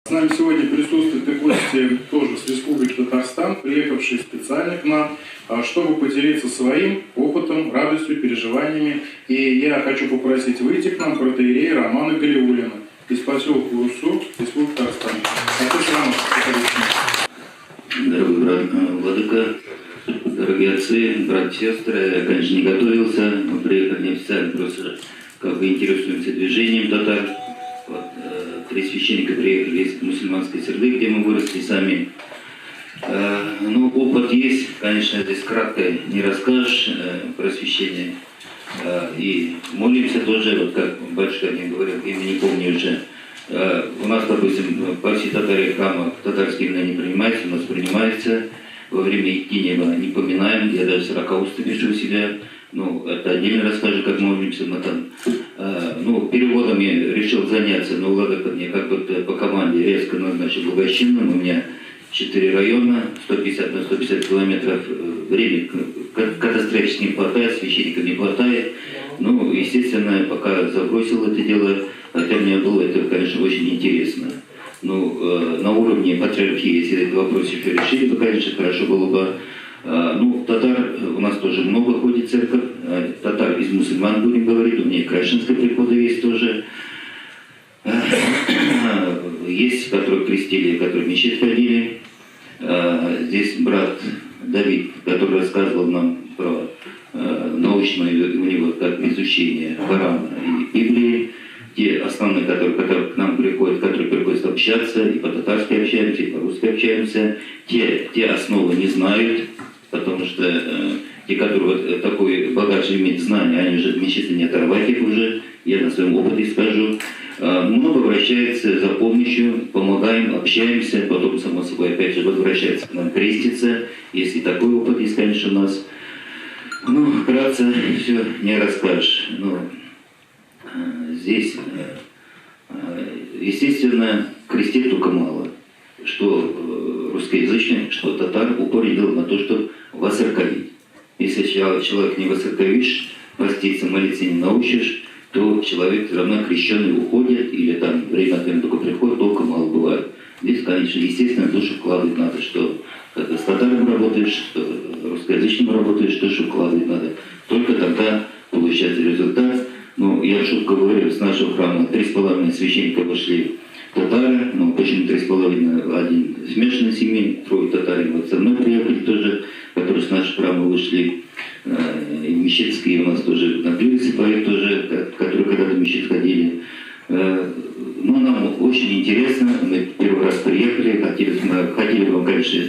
С нами сегодня присутствуют и гости тоже с Республики Татарстан, приехавшие специально к нам, чтобы поделиться своим опытом, радостью, переживаниями. И я хочу попросить выйти к нам протоиерея Романа Галиуллина из поселка Урусу, Республика Татарстан. Отец Роман, дорогой брат Владыка, дорогие отцы, брат, сестры, я, конечно, не готовился, мы приехали неофициально, просто как бы интересуемся движением татар. Вот, 3 священника приехали из мусульманской среды, где мы выросли сами. Ну, опыт есть, конечно, здесь кратко не расскажешь про священие. И молимся тоже, вот как батюшка один говорил, имя не помню уже. У нас, допустим, по всей татаре храма татарские имена не принимаются, у нас принимается. Во время единия не поминаем, я даже 40 уст пишу у себя. Ну, это отдельно расскажу, как молимся мы там. Ну, переводами решил заняться, но Владыка мне как бы по команде резко назначил Благощинным. У меня 4 района, 150 на 150 километров. Времени катастрофически не хватает, священников не хватает. Ну, естественно, пока забросил это дело, хотя мне было это, конечно, очень интересно. Ну, на уровне патриархии, если этот вопрос еще решили, то, конечно, хорошо было бы. Ну, татар у нас тоже много ходит в церковь, татар из мусульман будем говорить, у меня и крашенское прихода есть тоже. Есть, которые крестили, которые в мечеть ходили. Здесь брат Давид, который рассказывал нам про научное у него как изучение Корана и Библии. Те основные, которые к нам приходят, которые приходят общаться, и по-татарски общаемся, и по-русски общаемся, те основы не знают, потому что те, которые вот такой багаж имеют знания, они уже в мечети не оторвать их уже, я на своем опыте скажу. Много обращается за помощью, помогаем, общаемся, потом, само собой, опять же, возвращается к нам креститься, если такой опыт есть, конечно, у нас. Ну, вкратце, все не расскажешь. Ну, здесь, естественно, крестить только мало. Что русскоязычный, что татар упор делал на то, чтобы воцерковить. Если человек не воцерковишь, поститься, молиться не научишь, то человек все равно крещенный уходит, или там время от времени только приходит, только мало бывает. Здесь, конечно, естественно, душу вкладывать надо, что когда с татаром работаешь, что русскоязычным работаешь, душу вкладывать надо. Только тогда получается результат. Ну, я шутку говорю, с нашего храма 3,5 священника вошли татары, ну, почему 3,5, один смешанной семьи, 3 татары, вот со мной приехали тоже, которые с нашего храма вышли, и мещетские у нас тоже, на Блюдце поют тоже, которые когда-то в мещет ходили. Ну, нам очень интересно, мы первый раз приехали, хотели бы, конечно,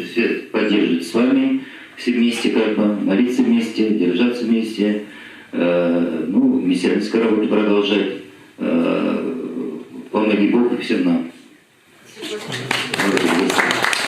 поддерживать с вами, все вместе как бы, молиться вместе, держаться вместе, ну, миссионерскую работу продолжать. Помоги Бог всем нам.